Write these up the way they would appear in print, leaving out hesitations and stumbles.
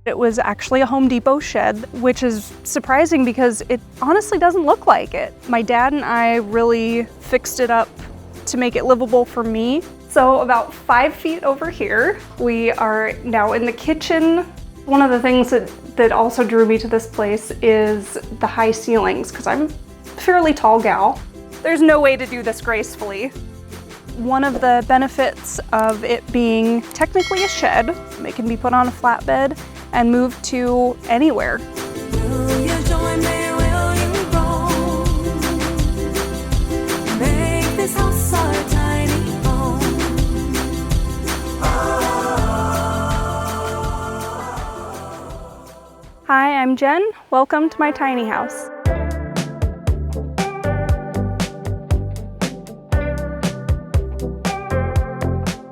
It was actually a Home Depot shed, which is surprising because it honestly doesn't look like it. My dad and I really fixed it up to make it livable for me. So about 5 feet over here, we are now in the kitchen. One of the things that also drew me to this place is the high ceilings, because I'm a fairly tall gal. There's no way to do this gracefully. One of the benefits of it being technically a shed, it can be put on a flatbed and moved to anywhere. Will you join me? Will you roll? Make this house our tiny home. Hi, I'm Jen. Welcome to my tiny house.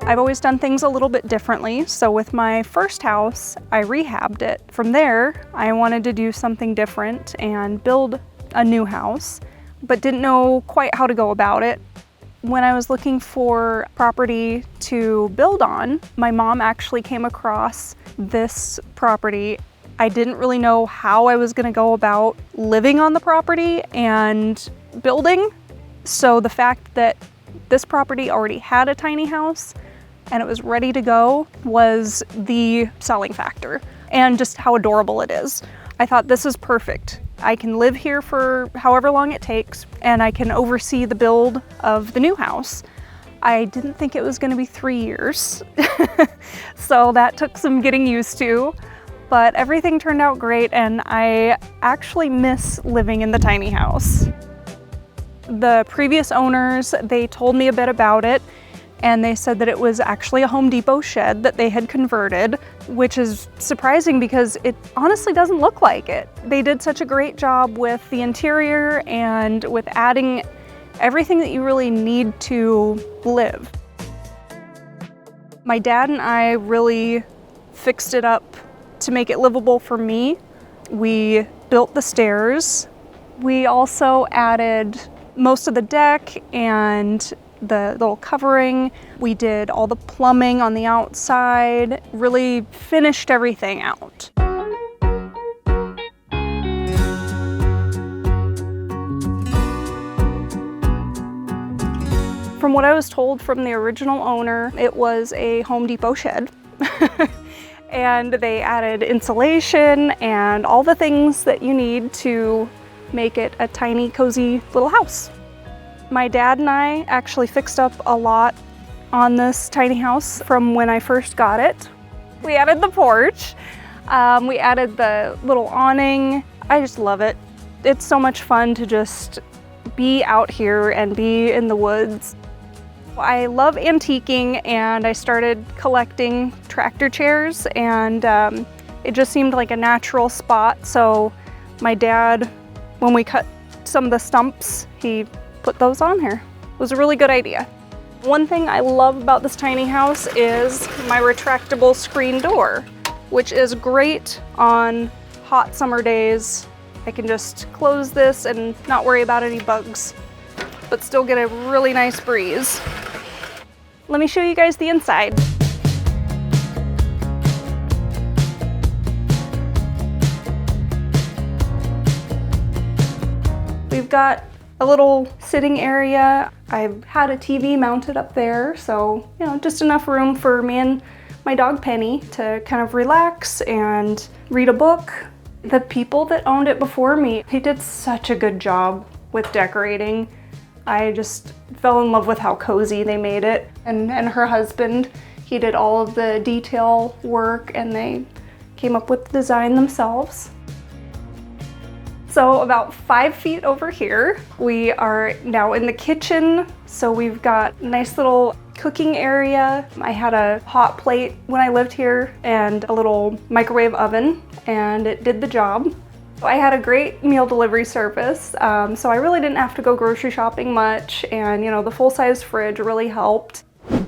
I've always done things a little bit differently. So with my first house, I rehabbed it. From there, I wanted to do something different and build a new house, but didn't know quite how to go about it. When I was looking for property to build on, my mom actually came across this property. I didn't really know how I was gonna go about living on the property and building. So the fact that this property already had a tiny house and it was ready to go was the selling factor, and just how adorable it is. I thought this is perfect. I can live here for however long it takes, and I can oversee the build of the new house. I didn't think it was gonna be 3 years, so that took some getting used to, but everything turned out great, and I actually miss living in the tiny house. The previous owners, they told me a bit about it, and they said that it was actually a Home Depot shed that they had converted, which is surprising because it honestly doesn't look like it. They did such a great job with the interior and with adding everything that you really need to live. My dad and I really fixed it up to make it livable for me. We built the stairs. We also added most of the deck and the little covering. We did all the plumbing on the outside, really finished everything out. From what I was told from the original owner, it was a Home Depot shed. And they added insulation and all the things that you need to make it a tiny, cozy little house. My dad and I actually fixed up a lot on this tiny house from when I first got it. We added the porch, we added the little awning. I just love it. It's so much fun to just be out here and be in the woods. I love antiquing, and I started collecting tractor chairs, and it just seemed like a natural spot. So my dad, when we cut some of the stumps, he put those on here. It was a really good idea. One thing I love about this tiny house is my retractable screen door, which is great on hot summer days. I can just close this and not worry about any bugs, but still get a really nice breeze. Let me show you guys the inside. We've got a little sitting area. I've had a TV mounted up there, so just enough room for me and my dog Penny to kind of relax and read a book. The people that owned it before me, they did such a good job with decorating. I just fell in love with how cozy they made it. And her husband, he did all of the detail work, and they came up with the design themselves. So about 5 feet over here, we are now in the kitchen. So we've got a nice little cooking area. I had a hot plate when I lived here and a little microwave oven, and it did the job. I had a great meal delivery service, so I really didn't have to go grocery shopping much, and the full-size fridge really helped.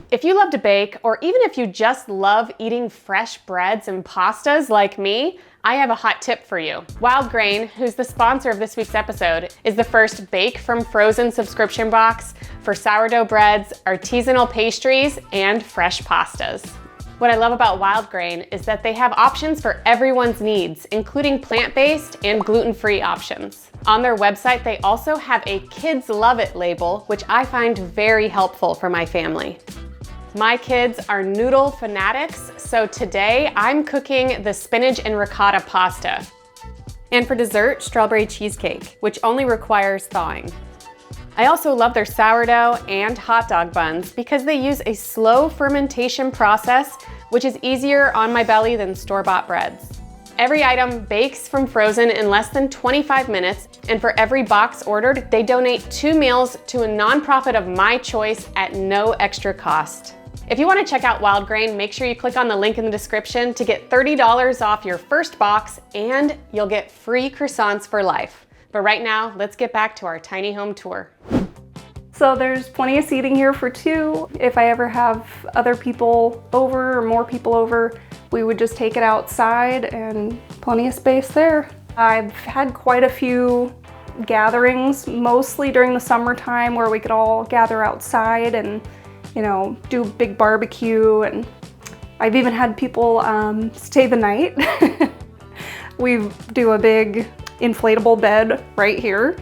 If you love to bake, or even if you just love eating fresh breads and pastas like me, I have a hot tip for you. Wildgrain, who's the sponsor of this week's episode, is the first bake from frozen subscription box for sourdough breads, artisanal pastries, and fresh pastas. What I love about Wildgrain is that they have options for everyone's needs, including plant-based and gluten-free options. On their website, they also have a Kids Love It label, which I find very helpful for my family. My kids are noodle fanatics, so today I'm cooking the spinach and ricotta pasta. And for dessert, strawberry cheesecake, which only requires thawing. I also love their sourdough and hot dog buns because they use a slow fermentation process, which is easier on my belly than store-bought breads. Every item bakes from frozen in less than 25 minutes, and for every box ordered, they donate 2 meals to a nonprofit of my choice at no extra cost. If you want to check out Wildgrain, make sure you click on the link in the description to get $30 off your first box, and you'll get free croissants for life. But right now, let's get back to our tiny home tour. So there's plenty of seating here for 2. If I ever have other people over or more people over, we would just take it outside and plenty of space there. I've had quite a few gatherings, mostly during the summertime, where we could all gather outside and, you know, do a big barbecue. And I've even had people stay the night. We do a big inflatable bed right here,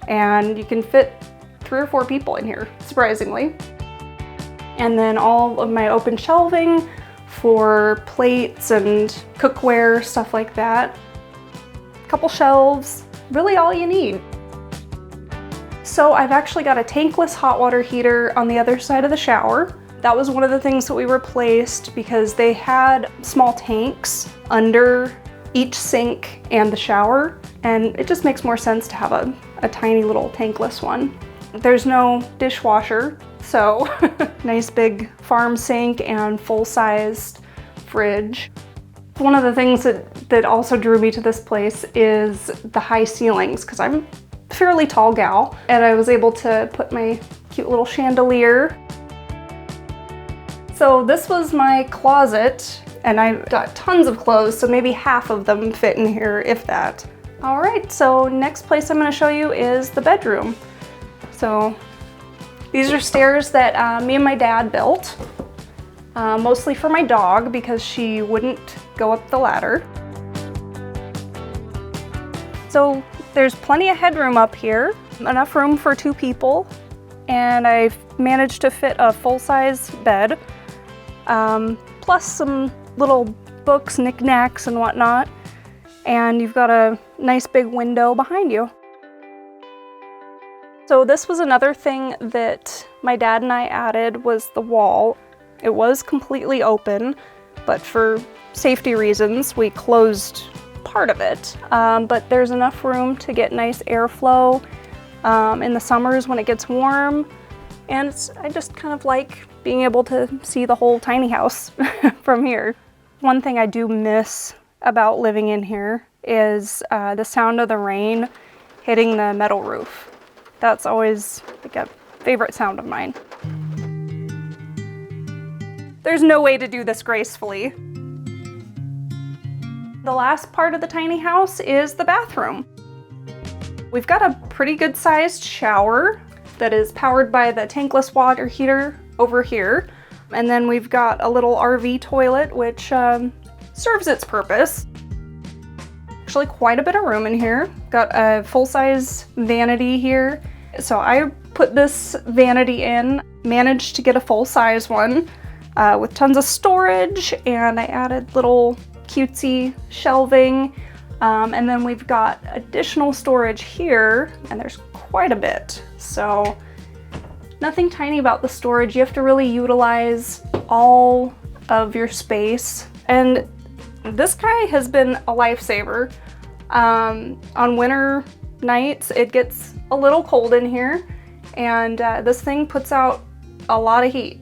and you can fit 3 or 4 people in here, surprisingly. And then all of my open shelving for plates and cookware, stuff like that. A couple shelves, really all you need. So I've actually got a tankless hot water heater on the other side of the shower. That was one of the things that we replaced because they had small tanks under each sink and the shower, and it just makes more sense to have a tiny little tankless one. There's no dishwasher, so nice big farm sink and full-sized fridge. One of the things that also drew me to this place is the high ceilings, because I'm a fairly tall gal, and I was able to put my cute little chandelier. So this was my closet, and I've got tons of clothes, so maybe half of them fit in here, if that. All right, so next place I'm gonna show you is the bedroom. So these are stairs that me and my dad built, mostly for my dog because she wouldn't go up the ladder. So there's plenty of headroom up here, enough room for 2 people, and I've managed to fit a full-size bed, plus some little books, knickknacks, and whatnot. And you've got a nice big window behind you. So this was another thing that my dad and I added, was the wall. It was completely open, but for safety reasons, we closed part of it. But there's enough room to get nice airflow in the summers when it gets warm. And I just kind of like being able to see the whole tiny house from here. One thing I do miss about living in here is the sound of the rain hitting the metal roof. That's always like a favorite sound of mine. There's no way to do this gracefully. The last part of the tiny house is the bathroom. We've got a pretty good sized shower that is powered by the tankless water heater over here. And then we've got a little RV toilet, which serves its purpose. Actually quite a bit of room in here. Got a full-size vanity here. So I put this vanity in, managed to get a full-size one with tons of storage, and I added little cutesy shelving. And then we've got additional storage here, and there's quite a bit. So nothing tiny about the storage. You have to really utilize all of your space. And this guy has been a lifesaver. On winter nights, it gets a little cold in here, and this thing puts out a lot of heat.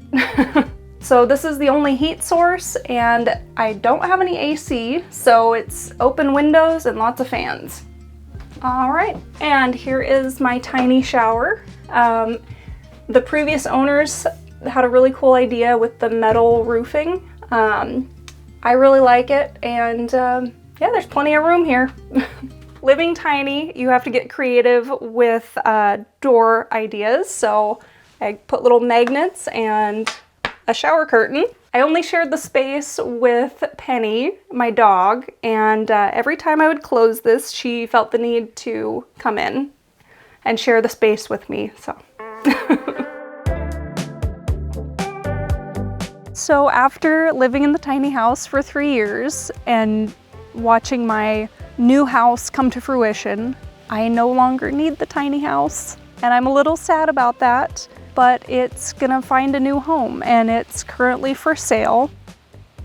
So this is the only heat source, and I don't have any AC, so it's open windows and lots of fans. All right, and here is my tiny shower. The previous owners had a really cool idea with the metal roofing. I really like it, and yeah, there's plenty of room here. Living tiny, you have to get creative with door ideas. So I put little magnets and a shower curtain. I only shared the space with Penny, my dog, and every time I would close this, she felt the need to come in and share the space with me, so. So after living in the tiny house for 3 years and watching my new house come to fruition, I no longer need the tiny house, and I'm a little sad about that, but it's gonna find a new home and it's currently for sale.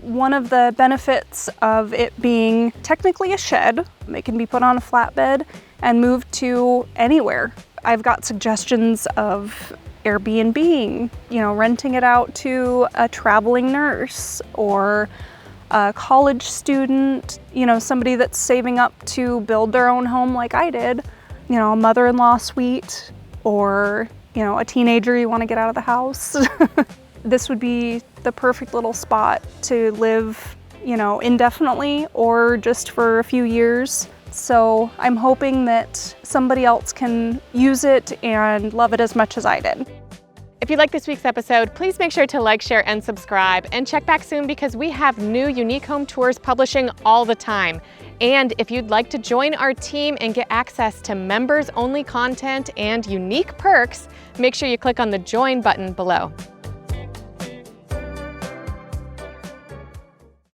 One of the benefits of it being technically a shed, it can be put on a flatbed and moved to anywhere. I've got suggestions of Airbnb-ing, you know, renting it out to a traveling nurse or a college student, you know, somebody that's saving up to build their own home like I did, you know, a mother-in-law suite, or, you know, a teenager you want to get out of the house. This would be the perfect little spot to live, you know, indefinitely or just for a few years. So I'm hoping that somebody else can use it and love it as much as I did. If you like this week's episode, please make sure to like, share, and subscribe, and check back soon because we have new unique home tours publishing all the time. And if you'd like to join our team and get access to members-only content and unique perks, make sure you click on the join button below.